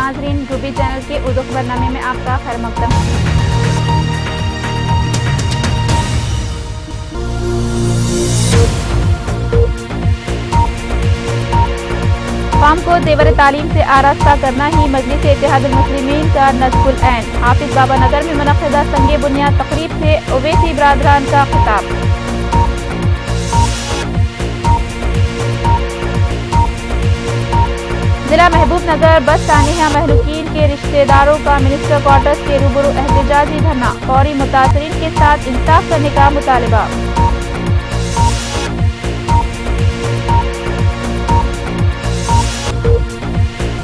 ناظرین، روبی چینل کے اردو خبرنامے میں آپ کا خیر مقدم ہے۔ قوم کو زیور تعلیم سے آراستہ کرنا ہی مجلس اتحاد المسلمین کا نصب العین۔ حافظ بابا نگر میں منعقدہ سنگ بنیاد تقریب سے اویسی برادران کا خطاب۔ ضلع محبوب نگر بس سانحہ مہلوکین کے رشتہ داروں کا منسٹر کوارٹرز کے روبرو احتجاجی دھرنا، فوری متاثرین کے ساتھ انصاف کرنے کا مطالبہ۔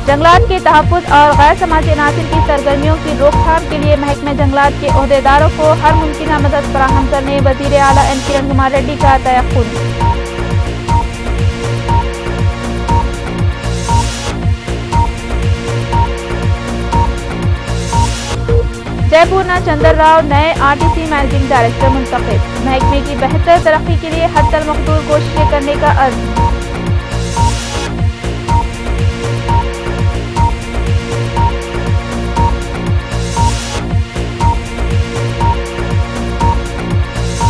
جنگلات کے تحفظ اور غیر سماجی عناصر کی سرگرمیوں کی روک تھام کے لیے محکمہ جنگلات کے عہدیداروں کو ہر ممکنہ مدد فراہم کرنے وزیر اعلیٰ این کرن کمار ریڈی کا تیقن۔ جے پورنا چندر راؤ نئے RTC مینیجنگ ڈائریکٹر منتخب، محکمے کی بہتر ترقی کے لیے حتی المقدور کوششیں کرنے کا عزم۔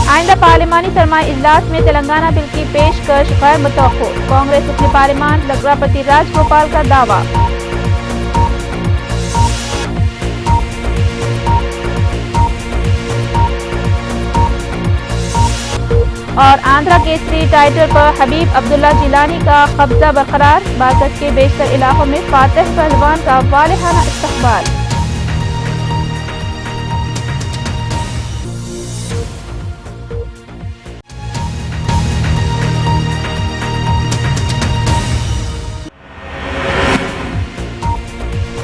آئندہ پارلیمانی سرمائی اجلاس میں تلنگانہ بل کی پیشکش غیر متوقع، کانگریس رکن پارلیمان لگراپتی راج گوپال کا دعویٰ۔ اور آندھرا کیسری ٹائٹل پر حبیب عبداللہ جیلانی کا قبضہ برقرار، بارکس کے بیشتر علاقوں میں فاتح پہلوان کا والہانہ استقبال۔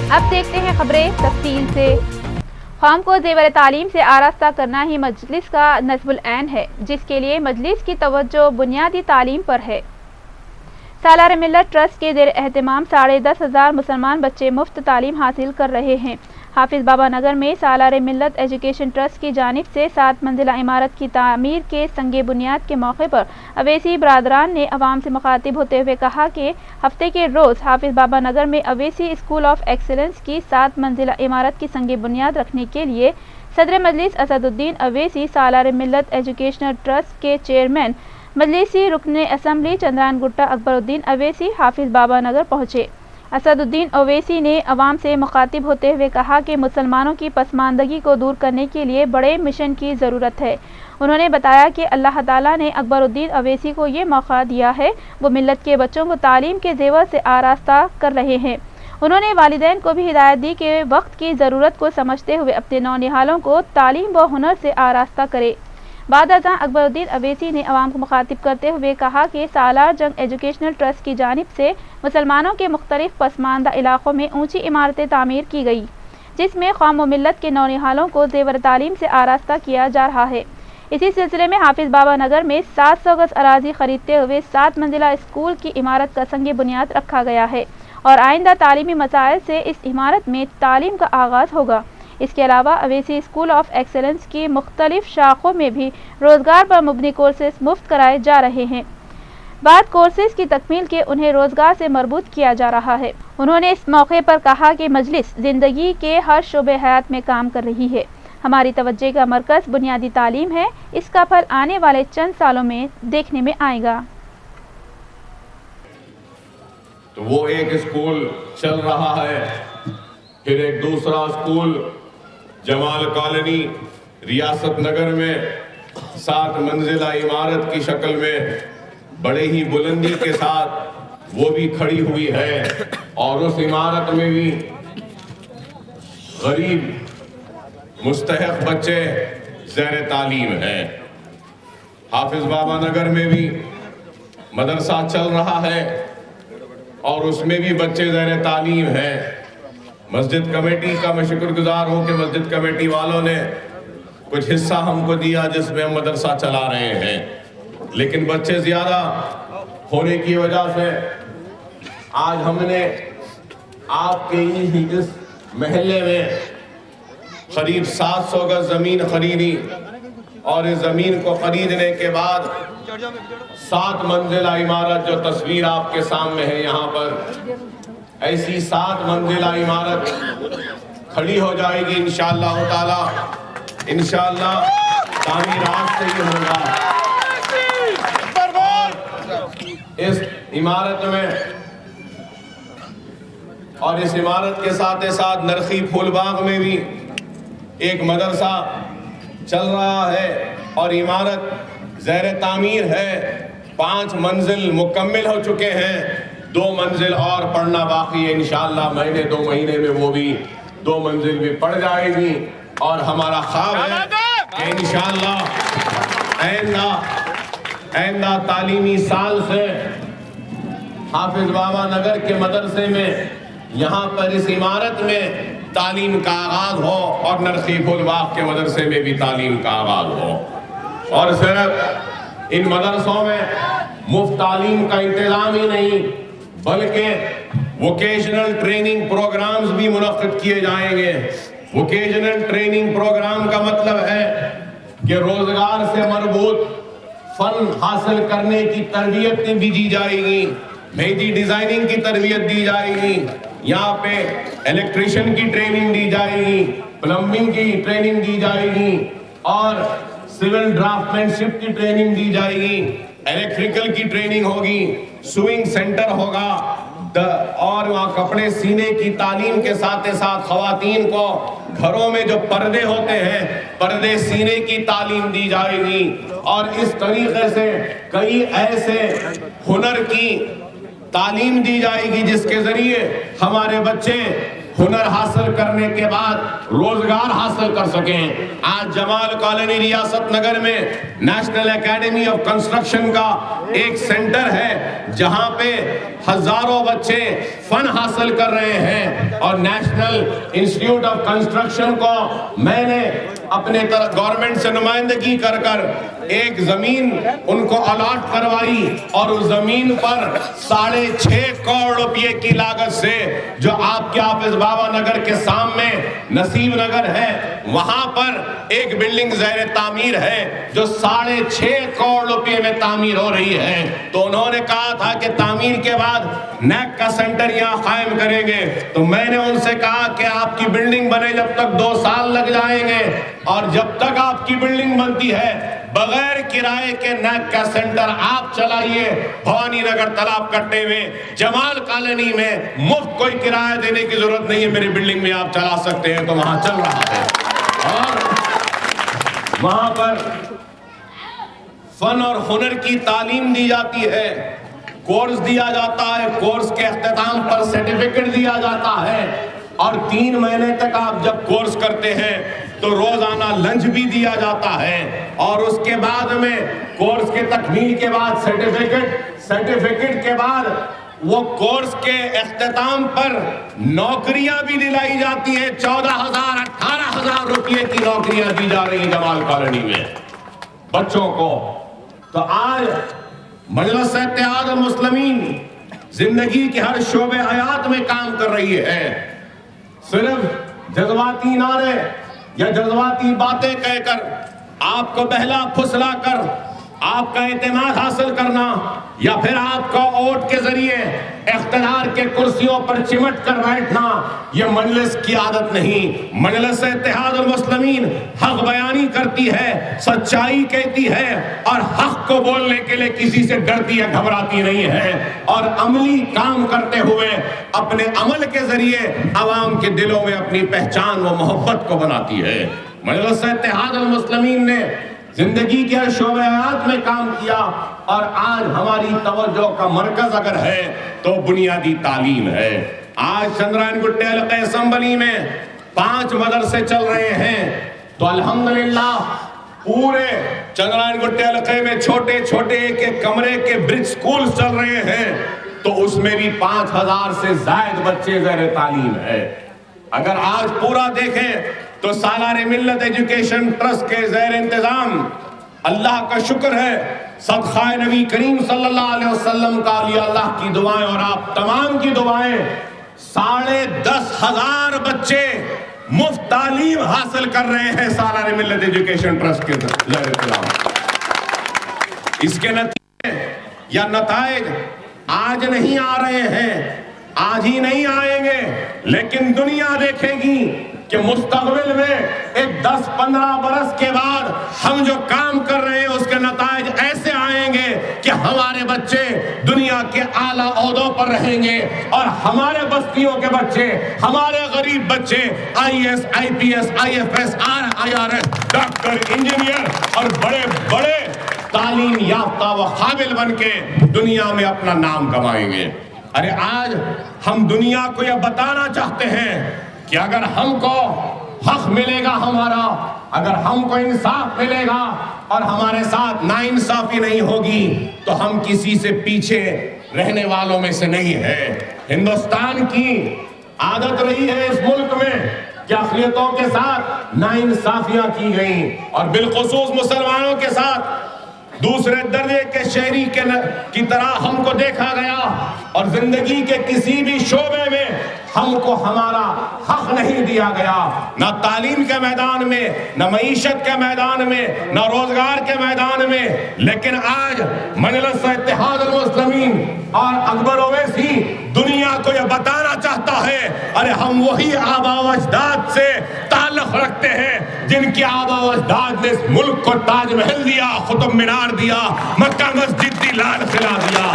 اب دیکھتے ہیں خبریں تفصیل سے۔ قوم کو زیور تعلیم سے آراستہ کرنا ہی مجلس کا نصب العین ہے، جس کے لیے مجلس کی توجہ بنیادی تعلیم پر ہے۔ سالار ملت ٹرسٹ کے زیر اہتمام 10,500 مسلمان بچے مفت تعلیم حاصل کر رہے ہیں۔ حافظ بابا نگر میں سالار ملت ایجوکیشن ٹرسٹ کی جانب سے 7 منزلہ عمارت کی تعمیر کے سنگ بنیاد کے موقع پر اویسی برادران نے عوام سے مخاطب ہوتے ہوئے کہا کہ ہفتے کے روز حافظ بابا نگر میں اویسی اسکول آف ایکسیلنس کی 7 منزلہ عمارت کی سنگ بنیاد رکھنے کے لیے صدر مجلس اسد الدین اویسی، سالار ملت ایجوکیشنل ٹرسٹ کے چیئرمین مجلسی رکن اسمبلی چندران گٹا اکبر الدین اویسی حافظ بابا نگر پہنچے۔ اسد الدین اویسی نے عوام سے مخاطب ہوتے ہوئے کہا کہ مسلمانوں کی پسماندگی کو دور کرنے کے لیے بڑے مشن کی ضرورت ہے۔ انہوں نے بتایا کہ اللہ تعالیٰ نے اکبر الدین اویسی کو یہ موقع دیا ہے، وہ ملت کے بچوں کو تعلیم کے زیور سے آراستہ کر رہے ہیں۔ انہوں نے والدین کو بھی ہدایت دی کہ وقت کی ضرورت کو سمجھتے ہوئے اپنے نونہالوں کو تعلیم و ہنر سے آراستہ کرے۔ بعد ازاں اکبر الدین اویسی نے عوام کو مخاطب کرتے ہوئے کہا کہ سالار جنگ ایجوکیشنل ٹرسٹ کی جانب سے مسلمانوں کے مختلف پسماندہ علاقوں میں اونچی عمارتیں تعمیر کی گئی، جس میں قوم و ملت کے نونہالوں کو زیور تعلیم سے آراستہ کیا جا رہا ہے۔ اسی سلسلے میں حافظ بابا نگر میں 700 گز اراضی خریدتے ہوئے 7 منزلہ اسکول کی عمارت کا سنگ بنیاد رکھا گیا ہے اور آئندہ تعلیمی مسائل سے اس عمارت میں تعلیم کا آغاز ہوگا۔ اس کے علاوہ اویسی اسکول آف ایکسیلنس کی مختلف شاخوں میں بھی روزگار پر مبنی کورسز مفت کرائے جا رہے ہیں۔ بعد کورسز کی تکمیل کے انہیں روزگار سے مربوط کیا جا رہا ہے۔ انہوں نے اس موقع پر کہا کہ مجلس زندگی کے ہر شعبے حیات میں کام کر رہی ہے۔ ہماری توجہ کا مرکز بنیادی تعلیم ہے، اس کا پھل آنے والے چند سالوں میں دیکھنے میں آئے گا۔ تو وہ ایک اسکول چل رہا ہے، پھر ایک دوسرا اسکول جمال کالونی ریاست نگر میں 7 منزلہ عمارت کی شکل میں بڑے ہی بلندی کے ساتھ وہ بھی کھڑی ہوئی ہے، اور اس عمارت میں بھی غریب مستحق بچے زیر تعلیم ہیں۔ حافظ بابا نگر میں بھی مدرسہ چل رہا ہے اور اس میں بھی بچے زیر تعلیم ہیں۔ مسجد کمیٹی کا میں شکر گزار ہوں کہ مسجد کمیٹی والوں نے کچھ حصہ ہم کو دیا جس میں ہم مدرسہ چلا رہے ہیں، لیکن بچے زیادہ ہونے کی وجہ سے آج ہم نے آپ کے ہی اس محلے میں قریب 700 گز زمین خریدی، اور اس زمین کو خریدنے کے بعد 7 منزلہ عمارت جو تصویر آپ کے سامنے ہے یہاں پر، ایسی 7 منزلہ عمارت کھڑی ہو جائے گی انشاءاللہ تعالی۔ انشاءاللہ تعمیرات سے ہی ہوگا۔ اس عمارت میں اور اس عمارت کے ساتھ ساتھ نرخی پھول باغ میں بھی ایک مدرسہ چل رہا ہے اور عمارت زیر تعمیر ہے۔ 5 منزل مکمل ہو چکے ہیں، 2 منزل اور پڑھنا باقی ہے۔ انشاءاللہ مہینے 2 مہینے میں وہ بھی 2 منزل بھی پڑ جائے گی، اور ہمارا خواب ہے کہ انشاءاللہ آئندہ تعلیمی سال سے حافظ بابا نگر کے مدرسے میں یہاں پر اس عمارت میں تعلیم کا آغاز ہو، اور نرخی پھول باغ کے مدرسے میں بھی تعلیم کا آغاز ہو۔ اور صرف ان مدرسوں میں مفت تعلیم کا انتظام ہی نہیں، بلکہ ووکیشنل ٹریننگ پروگرامز بھی منعقد کیے جائیں گے۔ ووکیشنل ٹریننگ پروگرام کا مطلب ہے کہ روزگار سے مربوط فن حاصل کرنے کی تربیت بھی دی جائے گی، مہندی ڈیزائننگ کی تربیت دی جائے گی، یہاں پہ الیکٹریشین کی ٹریننگ دی جائے گی، پلمبنگ کی ٹریننگ دی جائے گی، اور سول ڈرافٹ مین شپ کی ٹریننگ دی جائے گی، الیکٹریکل کی ٹریننگ ہوگی، سوئنگ سینٹر ہوگا، اور وہاں کپڑے سینے کی تعلیم کے ساتھ خواتین کو گھروں میں جو پردے ہوتے ہیں پردے سینے کی تعلیم دی جائے گی۔ اور اس طریقے سے کئی ایسے ہنر کی تعلیم دی جائے گی جس کے ذریعے ہمارے بچے ہنر حاصل کرنے کے بعد روزگار حاصل کر سکیں۔ آج جمال کالونی ریاست نگر میں نیشنل اکیڈمی آف کنسٹرکشن کا ایک سینٹر ہے جہاں پہ ہزاروں بچے فن حاصل کر رہے ہیں، اور نیشنل انسٹیٹیوٹ آف کنسٹرکشن کو میں نے اپنے طرف گورنمنٹ سے نمائندگی کر ایک زمین ان کو الاٹ کروائی، اور اس زمین پر 6.5 کروڑ روپے کی لاگت سے جو آپ کے حافظ بابا نگر کے سامنے نصیب نگر ہے وہاں پر ایک بلڈنگ زیر تعمیر ہے جو 6.5 کروڑ روپے میں تعمیر ہو رہی ہے۔ تو انہوں نے کہا تھا کہ تعمیر کے بعد نیک کا سینٹر یہاں قائم کریں گے، تو میں نے ان سے کہا کہ آپ کی بلڈنگ بنے جب تک 2 سال لگ جائیں گے، اور جب تک آپ کی بلڈنگ بنتی ہے بغیر کرائے کے نیک کا سینٹر آپ چلائیے۔ بھوانی نگر تالاب کٹے میں جمال کالونی میں مفت کوئی کرایہ دینے کی ضرورت نہیں ہے، میری بلڈنگ میں آپ چلا سکتے ہیں۔ تو وہاں چل رہا ہے، اور وہاں پر فن اور ہنر کی تعلیم دی جاتی ہے، کورس دیا جاتا ہے، کورس کے اختتام پر سرٹیفکیٹ دیا جاتا ہے، اور 3 مہینے تک آپ جب کورس کرتے ہیں تو روزانہ لنچ بھی دیا جاتا ہے، اور اس کے بعد میں کورس کے تکمیل کے بعد سرٹیفکیٹ کے بعد وہ کورس کے اختتام پر نوکریاں بھی دلائی جاتی ہیں۔ 14,000 18,000 روپے کی نوکریاں دی جا رہی ہیں جمال کالونی میں بچوں کو۔ تو آج مجلس اتحاد المسلمین زندگی کے ہر شعبے حیات میں کام کر رہی ہے۔ صرف جذباتی نعرے یا جذباتی باتیں کہہ کر آپ کو بہلا پھسلا کر آپ کا اعتماد حاصل کرنا، یا پھر آپ کو ووٹ کے ذریعے اقتدار کے کرسیوں پر چمٹ کر بیٹھنا، یہ مجلس کی عادت نہیں۔ مجلس اتحاد المسلمین حق بیانی کرتی ہے، سچائی کہتی ہے، اور حق کو بولنے کے لیے کسی سے ڈرتی ہے، گھبراتی نہیں ہے، اور عملی کام کرتے ہوئے اپنے عمل کے ذریعے عوام کے دلوں میں اپنی پہچان و محبت کو بناتی ہے۔ مجلس اتحاد المسلمین نے زندگی کے ہر شعبہ حیات میں کام کیا، اور آج ہماری توجہ کا مرکز اگر ہے تو بنیادی تعلیم ہے۔ آج چندرائن گٹے حلقہ اسمبلی میں 5 مدرسے چل رہے ہیں، تو الحمدللہ پورے چندرائن گٹے حلقے میں چھوٹے چھوٹے ایک کمرے کے برج سکول چل رہے ہیں، تو اس میں بھی 5,000 سے زائد بچے زیر تعلیم ہے۔ اگر آج پورا دیکھیں تو سالار ملت ایجوکیشن ٹرسٹ کے زیر انتظام اللہ کا شکر ہے، صدقہ نبی کریم صلی اللہ علیہ وسلم کا، اولیاء اللہ کی دعائیں اور آپ تمام کی دعائیں، 10,500 بچے مفت تعلیم حاصل کر رہے ہیں سالار ملت ایجوکیشن ٹرسٹ کے زیر انتظام۔ اس کے نتیجے یا نتائج آج نہیں آ رہے ہیں، آج ہی نہیں آئیں گے، لیکن دنیا دیکھے گی کہ مستقبل میں ایک 10-15 برس کے بعد ہم جو کام کر رہے ہیں اس کے نتائج ایسے آئیں گے کہ ہمارے بچے دنیا کے اعلیٰ عہدوں پر رہیں گے، اور ہمارے بستیوں کے بچے، ہمارے غریب بچے IAS IPS IFS IRS doctor engineer اور بڑے بڑے تعلیم یافتہ و قابل بن کے دنیا میں اپنا نام کمائیں گے۔ ارے آج ہم دنیا کو یہ بتانا چاہتے ہیں کہ اگر ہم کو حق ملے گا ہمارا، اگر ہم کو انصاف ملے گا اور ہمارے ساتھ ناانصافی نہیں ہوگی تو ہم کسی سے پیچھے رہنے والوں میں سے نہیں ہے۔ ہندوستان کی عادت رہی ہے اس ملک میں کہ اقلیتوں کے ساتھ ناانصافیاں کی گئیں، اور بالخصوص مسلمانوں کے ساتھ دوسرے درجے کے شہری کی طرح ہم کو دیکھا گیا، اور زندگی کے کسی بھی شعبے میں ہم کو ہمارا حق نہیں دیا گیا، نہ تعلیم کے میدان میں، نہ معیشت کے میدان میں، نہ روزگار کے میدان میں۔ لیکن آج مجلس اتحاد المسلمین اور اکبر اویسی دنیا کو یہ بتانا چاہتا ہے، ارے ہم وہی آباء و اجداد سے تعلق رکھتے ہیں جن کے آباء و اجداد نے اس ملک کو تاج محل دیا، قطب مینار دیا، مکہ مسجد دی، لال قلعہ دیا۔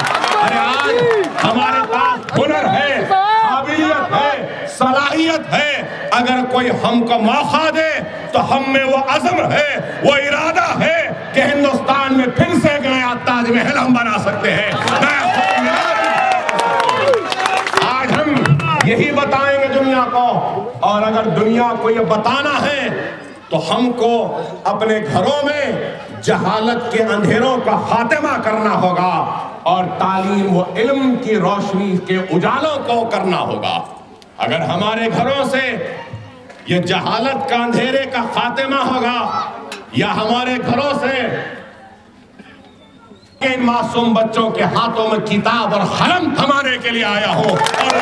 ارے آج ہمارے پاس ہنر ہے، قابلیت ہے، صلاحیت ہے، اگر کوئی ہم کو موقع دے تو ہم میں وہ عزم ہے، وہ ارادہ ہے کہ ہندوستان میں پھر سے گیا تاج محل ہم بنا سکتے ہیں۔ آج ہم یہی بتائیں گے دنیا کو، اور اگر دنیا کو یہ بتانا ہے تو ہم کو اپنے گھروں میں جہالت کے اندھیروں کا خاتمہ کرنا ہوگا، اور تعلیم و علم کی روشنی کے اجالوں کو کرنا ہوگا۔ اگر ہمارے گھروں سے یہ جہالت کا اندھیرے کا خاتمہ ہوگا، یا ہمارے گھروں سے ان معصوم بچوں کے ہاتھوں میں کتاب اور قلم تھمانے کے لیے آیا ہو اور